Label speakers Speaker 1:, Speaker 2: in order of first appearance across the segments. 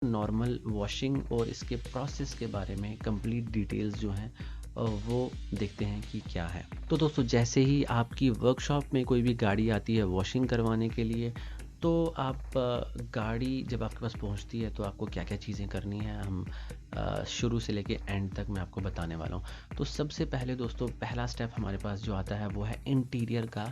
Speaker 1: Normal washing और इसके process के बारे में कंप्लीट डिटेल्स जो हैं वो देखते हैं कि क्या है। तो दोस्तों, जैसे ही आपकी वर्कशॉप में कोई भी गाड़ी आती है वॉशिंग करवाने के लिए, तो आप गाड़ी जब आपके पास पहुंचती है तो आपको क्या-क्या चीज़ें करनी है, हम शुरू से लेके एंड तक मैं आपको बताने वाला हूँ। तो सबसे पहले दोस्तों, पहला स्टेप हमारे पास जो आता है वो है इंटीरियर का।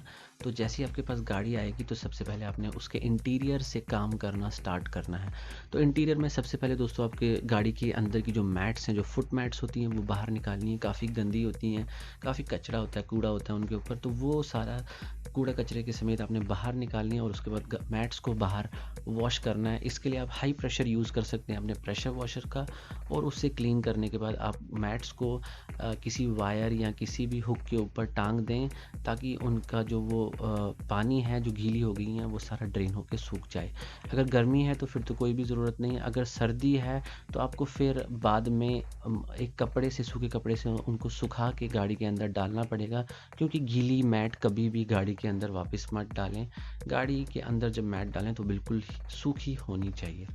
Speaker 1: तो जैसे ही आपके पास गाड़ी आएगी तो सबसे पहले आपने उसके इंटीरियर से काम करना स्टार्ट करना है। तो इंटीरियर में सबसे पहले दोस्तों, आपके गाड़ी के अंदर की जो मैट्स हैं, जो फुट मैट्स होती हैं, वो बाहर निकालनी है। काफ़ी गंदी होती हैं, काफ़ी कचरा होता है, कूड़ा होता है उनके ऊपर, तो वो सारा कूड़ा कचरे के समेत आपने बाहर निकालनी है और उसके बाद मैट्स को बाहर वॉश करना है। इसके लिए आप हाई प्रेशर यूज़ कर सकते हैं अपने प्रेशर वॉशर का, और उससे क्लीन करने के बाद आप मैट्स को किसी वायर या किसी भी हुक के ऊपर टांग दें, ताकि उनका जो वो पानी है, जो गीली हो गई हैं, वो सारा ड्रेन होकर सूख जाए। अगर गर्मी है तो फिर तो कोई भी ज़रूरत नहीं है। अगर सर्दी है तो आपको फिर बाद में एक कपड़े से, सूखे कपड़े से उनको सुखा के गाड़ी के अंदर डालना पड़ेगा, क्योंकि गीली मैट कभी भी गाड़ी के अंदर वापस मत डालें। गाड़ी के अंदर जब मैट डालें तो बिल्कुल सूखी होनी चाहिए।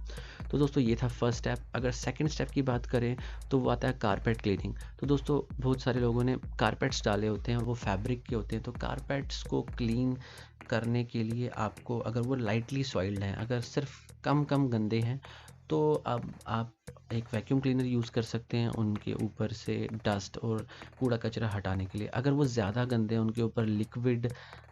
Speaker 1: तो दोस्तों, ये था फर्स्ट स्टेप। अगर सेकंड स्टेप की बात करें तो वो आता है कारपेट क्लीनिंग। तो दोस्तों, बहुत सारे लोगों ने कारपेट्स डाले होते हैं, वो फैब्रिक के होते हैं। तो कारपेट्स को क्लीन करने के लिए आपको, अगर वो लाइटली सॉइल्ड हैं, अगर सिर्फ कम कम गंदे हैं, तो अब आप एक वैक्यूम क्लीनर यूज़ कर सकते हैं उनके ऊपर से डस्ट और कूड़ा कचरा हटाने के लिए। अगर वो ज़्यादा गंदे हैं, उनके ऊपर लिक्विड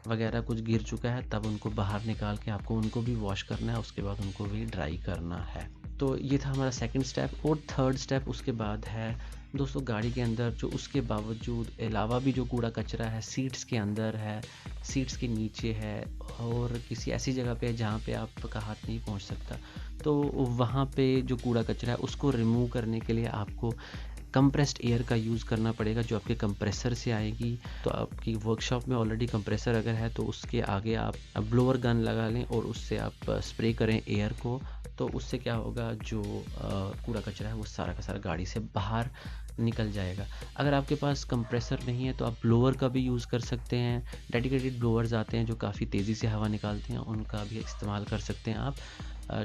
Speaker 1: वगैरह कुछ गिर चुका है, तब उनको बाहर निकाल के आपको उनको भी वॉश करना है, उसके बाद उनको भी ड्राई करना है। तो ये था हमारा सेकंड स्टेप। और थर्ड स्टेप उसके बाद है दोस्तों, गाड़ी के अंदर जो उसके बावजूद अलावा भी जो कूड़ा कचरा है, सीट्स के अंदर है, सीट्स के नीचे है, और किसी ऐसी जगह पे है जहाँ पे आपका हाथ नहीं पहुँच सकता, तो वहाँ पे जो कूड़ा कचरा है उसको रिमूव करने के लिए आपको कंप्रेस्ड एयर का यूज़ करना पड़ेगा, जो आपके कंप्रेसर से आएगी। तो आपकी वर्कशॉप में ऑलरेडी कंप्रेसर अगर है तो उसके आगे आप ब्लोअर गन लगा लें और उससे आप स्प्रे करें एयर को। तो उससे क्या होगा, जो कूड़ा कचरा है वो सारा का सारा गाड़ी से बाहर निकल जाएगा। अगर आपके पास कंप्रेसर नहीं है तो आप ब्लोअर का भी यूज़ कर सकते हैं। डेडिकेटेड ब्लोअर्स आते हैं जो काफ़ी तेज़ी से हवा निकालते हैं, उनका भी इस्तेमाल कर सकते हैं आप,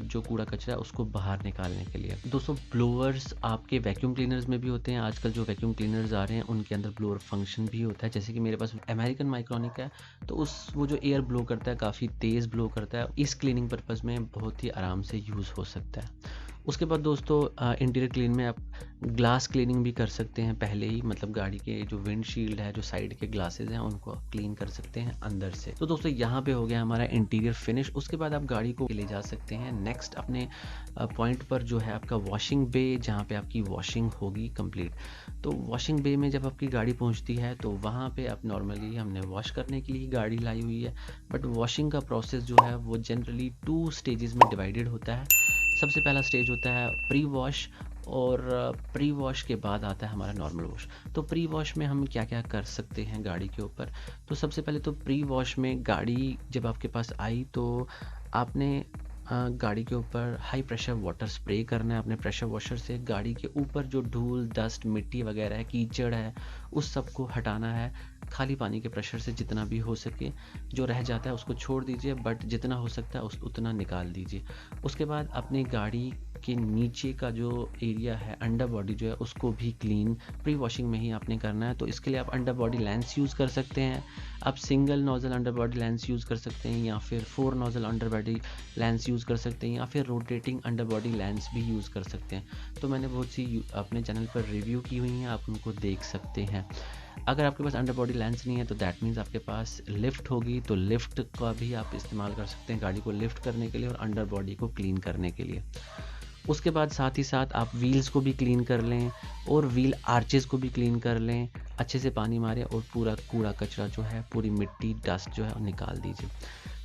Speaker 1: जो कूड़ा कचरा है उसको बाहर निकालने के लिए। दोस्तों, ब्लोअर्स आपके वैक्यूम क्लीनर्स में भी होते हैं। आजकल जो वैक्यूम क्लीनर्स आ रहे हैं उनके अंदर ब्लोअर फंक्शन भी होता है। जैसे कि मेरे पास अमेरिकन माइक्रोनिक है, तो वो जो एयर ब्लो करता है, काफ़ी तेज़ ब्लो करता है। इस क्लीनिंग पर्पज़ में बहुत ही आराम से यूज़ हो सकता है। उसके बाद दोस्तों, इंटीरियर क्लीन में आप ग्लास क्लीनिंग भी कर सकते हैं पहले ही, मतलब गाड़ी के जो विंडशील्ड है, जो साइड के ग्लासेस हैं, उनको आप क्लीन कर सकते हैं अंदर से। तो दोस्तों, यहाँ पे हो गया हमारा इंटीरियर फिनिश। उसके बाद आप गाड़ी को ले जा सकते हैं नेक्स्ट अपने पॉइंट पर, जो है आपका वॉशिंग बे, जहाँ पे आपकी वॉशिंग होगी कंप्लीट। तो वॉशिंग बे में जब आपकी गाड़ी पहुँचती है तो वहाँ पे आप नॉर्मली, हमने वॉश करने के लिए गाड़ी लाई हुई है, बट वॉशिंग का प्रोसेस जो है वो जनरली 2 स्टेजेस में डिवाइडेड होता है। सबसे पहला स्टेज होता है प्री वॉश, और प्री वॉश के बाद आता है हमारा नॉर्मल वॉश। तो प्री वॉश में हम क्या क्या कर सकते हैं गाड़ी के ऊपर। तो सबसे पहले तो प्री वॉश में, गाड़ी जब आपके पास आई तो आपने गाड़ी के ऊपर हाई प्रेशर वाटर स्प्रे करना है अपने प्रेशर वॉशर से। गाड़ी के ऊपर जो धूल, डस्ट, मिट्टी वगैरह है, कीचड़ है, उस सब को हटाना है। खाली पानी के प्रेशर से जितना भी हो सके, जो रह जाता है उसको छोड़ दीजिए, बट जितना हो सकता है उतना निकाल दीजिए। उसके बाद अपनी गाड़ी के नीचे का जो एरिया है, अंडर बॉडी जो है, उसको भी क्लीन प्री वॉशिंग में ही आपने करना है। तो इसके लिए आप अंडर बॉडी लेंस यूज़ कर सकते हैं। आप single nozzle under body lens use कर सकते हैं, या फिर 4 nozzle under body lens use कर सकते हैं, या फिर रोटेटिंग अंडर बॉडी लेंस भी यूज़ कर सकते हैं। तो मैंने बहुत सी अपने चैनल पर रिव्यू की हुई हैं, आप उनको देख सकते हैं। अगर आपके पास अंडर बॉडी लेंस नहीं है तो दैट मीन्स आपके पास लिफ्ट होगी, तो लिफ्ट का भी आप इस्तेमाल कर सकते हैं गाड़ी को लिफ्ट करने के लिए और अंडर बॉडी को क्लीन करने के लिए। उसके बाद साथ ही साथ आप व्हील्स को भी क्लीन कर लें और व्हील आर्चेस को भी क्लीन कर लें। अच्छे से पानी मारें और पूरा कूड़ा कचरा जो है, पूरी मिट्टी, डस्ट जो है, निकाल दीजिए।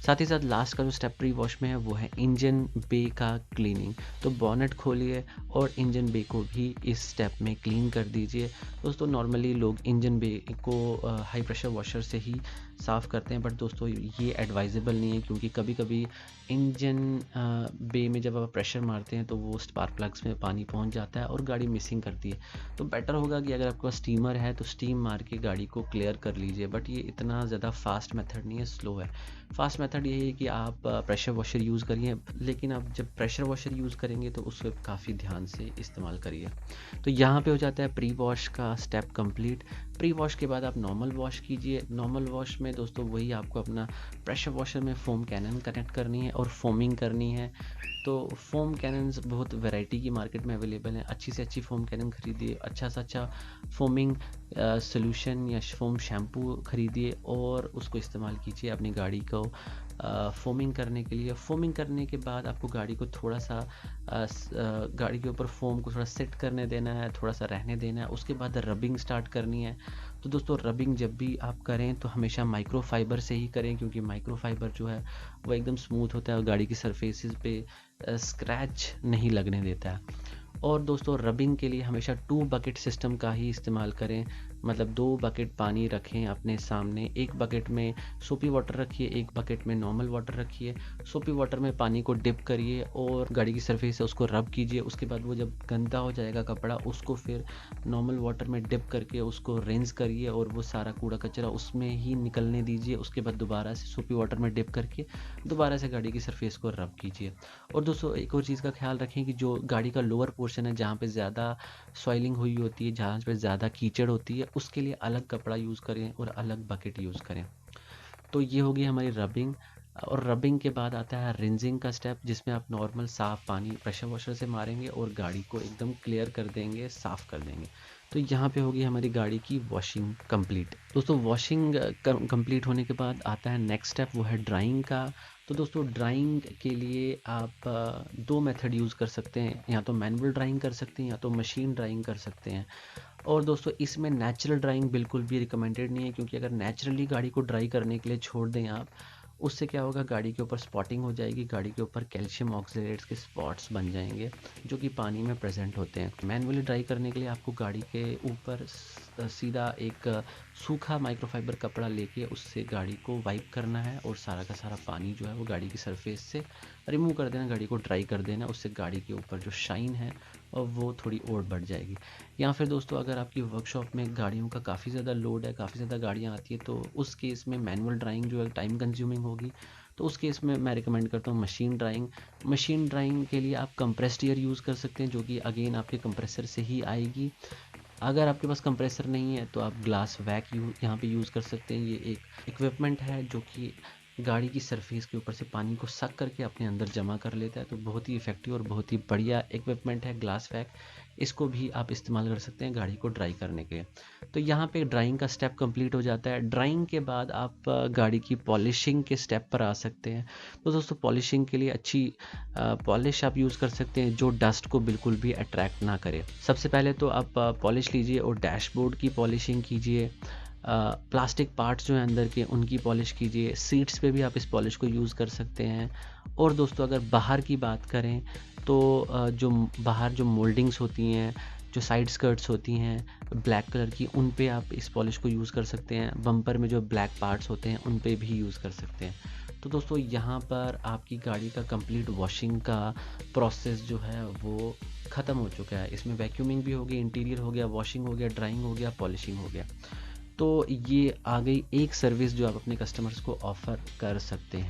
Speaker 1: साथ ही साथ लास्ट का जो स्टेप प्री वॉश में है वो है इंजन बे का क्लीनिंग। तो बॉनेट खोलिए और इंजन बे को भी इस स्टेप में क्लीन कर दीजिए। दोस्तों, नॉर्मली लोग इंजन बे को हाई प्रेशर वॉशर से ही साफ़ करते हैं, बट दोस्तों ये एडवाइजेबल नहीं है, क्योंकि कभी कभी इंजन बे में जब आप प्रेशर मारते हैं तो वो स्पार्क प्लग्स में पानी पहुंच जाता है और गाड़ी मिसिंग करती है। तो बेटर होगा कि अगर आपके पास स्टीमर है तो स्टीम मार के गाड़ी को क्लियर कर लीजिए, बट ये इतना ज़्यादा फास्ट मेथड नहीं है, स्लो है। फास्ट मेथड ये है कि आप प्रेशर वॉशर यूज़ करिए, लेकिन आप जब प्रेशर वॉशर यूज़ करेंगे तो उसको काफ़ी ध्यान से इस्तेमाल करिए। तो यहाँ पे हो जाता है प्री वॉश का स्टेप कंप्लीट। प्री वॉश के बाद आप नॉर्मल वॉश कीजिए। नॉर्मल वॉश में दोस्तों वही आपको अपना प्रेशर वॉशर में फोम कैनन कनेक्ट करनी है और फोमिंग करनी है। तो फोम कैनन्स बहुत वैरायटी की मार्केट में अवेलेबल हैं। अच्छी से अच्छी फोम कैनन खरीदिए, अच्छा से अच्छा फोमिंग सॉल्यूशन या फोम शैम्पू खरीदिए और उसको इस्तेमाल कीजिए अपनी गाड़ी को फोमिंग करने के लिए। फोमिंग करने के बाद आपको गाड़ी को थोड़ा सा गाड़ी के ऊपर फोम को थोड़ा सेट करने देना है, थोड़ा सा रहने देना है। उसके बाद रबिंग स्टार्ट करनी है। तो दोस्तों रबिंग जब भी आप करें तो हमेशा माइक्रो फाइबर से ही करें, क्योंकि माइक्रो फाइबर जो है वो एकदम स्मूथ होता है और गाड़ी की सरफेसेस पे स्क्रैच नहीं लगने देता है। और दोस्तों रबिंग के लिए हमेशा 2 बकेट सिस्टम का ही इस्तेमाल करें, मतलब 2 बकेट पानी रखें अपने सामने। एक बकेट में सोपी वाटर रखिए, एक बकेट में नॉर्मल वाटर रखिए। सोपी वाटर में पानी को डिप करिए और गाड़ी की सरफेस है उसको रब कीजिए। उसके बाद वो जब गंदा हो जाएगा कपड़ा, उसको फिर नॉर्मल वाटर में डिप करके उसको रिंस करिए और वो सारा कूड़ा कचरा उसमें ही निकलने दीजिए। उसके बाद दोबारा से सोपी वाटर में डिप करके दोबारा से गाड़ी की सरफेस को रब कीजिए। और दोस्तों एक और चीज़ का ख्याल रखें कि जो गाड़ी का लोअर पोर्शन है, जहाँ पे ज़्यादा सॉइलिंग हुई होती है, जहाँ पे ज़्यादा कीचड़ होती है, उसके लिए अलग कपड़ा यूज़ करें और अलग बकेट यूज़ करें। तो ये होगी हमारी रबिंग। और रबिंग के बाद आता है रिंजिंग का स्टेप, जिसमें आप नॉर्मल साफ़ पानी प्रेशर वॉशर से मारेंगे और गाड़ी को एकदम क्लियर कर देंगे, साफ़ कर देंगे। तो यहाँ पे होगी हमारी गाड़ी की वॉशिंग कंप्लीट। दोस्तों वॉशिंग कंप्लीट होने के बाद आता है नेक्स्ट स्टेप, वो है ड्राइंग का। तो दोस्तों ड्राइंग के लिए आप 2 मेथड यूज़ कर सकते हैं, या तो मैनुअल ड्राइंग कर सकते हैं या तो मशीन ड्राइंग कर सकते हैं। और दोस्तों इसमें नेचुरल ड्राइंग बिल्कुल भी रिकमेंडेड नहीं है, क्योंकि अगर नेचुरली गाड़ी को ड्राई करने के लिए छोड़ दें आप, उससे क्या होगा, गाड़ी के ऊपर स्पॉटिंग हो जाएगी, गाड़ी के ऊपर कैल्शियम ऑक्सलेट्स के स्पॉट्स बन जाएंगे जो कि पानी में प्रेजेंट होते हैं। मैनुअली ड्राई करने के लिए आपको गाड़ी के ऊपर सीधा एक सूखा माइक्रोफाइबर कपड़ा लेके उससे गाड़ी को वाइप करना है और सारा का सारा पानी जो है वो गाड़ी की सरफेस से रिमूव कर देना, गाड़ी को ड्राई कर देना। उससे गाड़ी के ऊपर जो शाइन है और वो थोड़ी और बढ़ जाएगी। या फिर दोस्तों अगर आपकी वर्कशॉप में गाड़ियों का काफ़ी ज़्यादा लोड है, काफ़ी ज़्यादा गाड़ियाँ आती है, तो उस केस में मैनुअल ड्राइंग जो है टाइम कंज्यूमिंग होगी। तो उस केस में मैं रिकमेंड करता हूँ मशीन ड्राइंग। मशीन ड्राइंग के लिए आप कंप्रेस्ड एयर यूज़ कर सकते हैं, जो कि अगेन आपके कंप्रेसर से ही आएगी। अगर आपके पास कंप्रेसर नहीं है तो आप ग्लास वैक यहाँ पे यूज़ कर सकते हैं। ये एक इक्विपमेंट है जो कि गाड़ी की सरफेस के ऊपर से पानी को सक करके अपने अंदर जमा कर लेता है। तो बहुत ही इफ़ेक्टिव और बहुत ही बढ़िया इक्विपमेंट है ग्लास वैक। इसको भी आप इस्तेमाल कर सकते हैं गाड़ी को ड्राई करने के लिए। तो यहाँ पे ड्राइंग का स्टेप कंप्लीट हो जाता है। ड्राइंग के बाद आप गाड़ी की पॉलिशिंग के स्टेप पर आ सकते हैं। तो दोस्तों पॉलिशिंग के लिए अच्छी पॉलिश आप यूज़ कर सकते हैं जो डस्ट को बिल्कुल भी अट्रैक्ट ना करे। सबसे पहले तो आप पॉलिश लीजिए और डैशबोर्ड की पॉलिशिंग कीजिए। प्लास्टिक पार्ट्स जो हैं अंदर के उनकी पॉलिश कीजिए। सीट्स पे भी आप इस पॉलिश को यूज़ कर सकते हैं। और दोस्तों अगर बाहर की बात करें तो जो बाहर जो मोल्डिंग्स होती हैं, जो साइड स्कर्ट्स होती हैं ब्लैक कलर की, उन पे आप इस पॉलिश को यूज़ कर सकते हैं। बम्पर में जो ब्लैक पार्ट्स होते हैं उन पे भी यूज़ कर सकते हैं। तो दोस्तों यहाँ पर आपकी गाड़ी का कंप्लीट वॉशिंग का प्रोसेस जो है वो ख़त्म हो चुका है। इसमें वैक्यूमिंग भी हो गई, इंटीरियर हो गया, वॉशिंग हो गया, ड्राइंग हो गया, पॉलिशिंग हो गया। तो ये आ गई एक सर्विस जो आप अपने कस्टमर्स को ऑफ़र कर सकते हैं।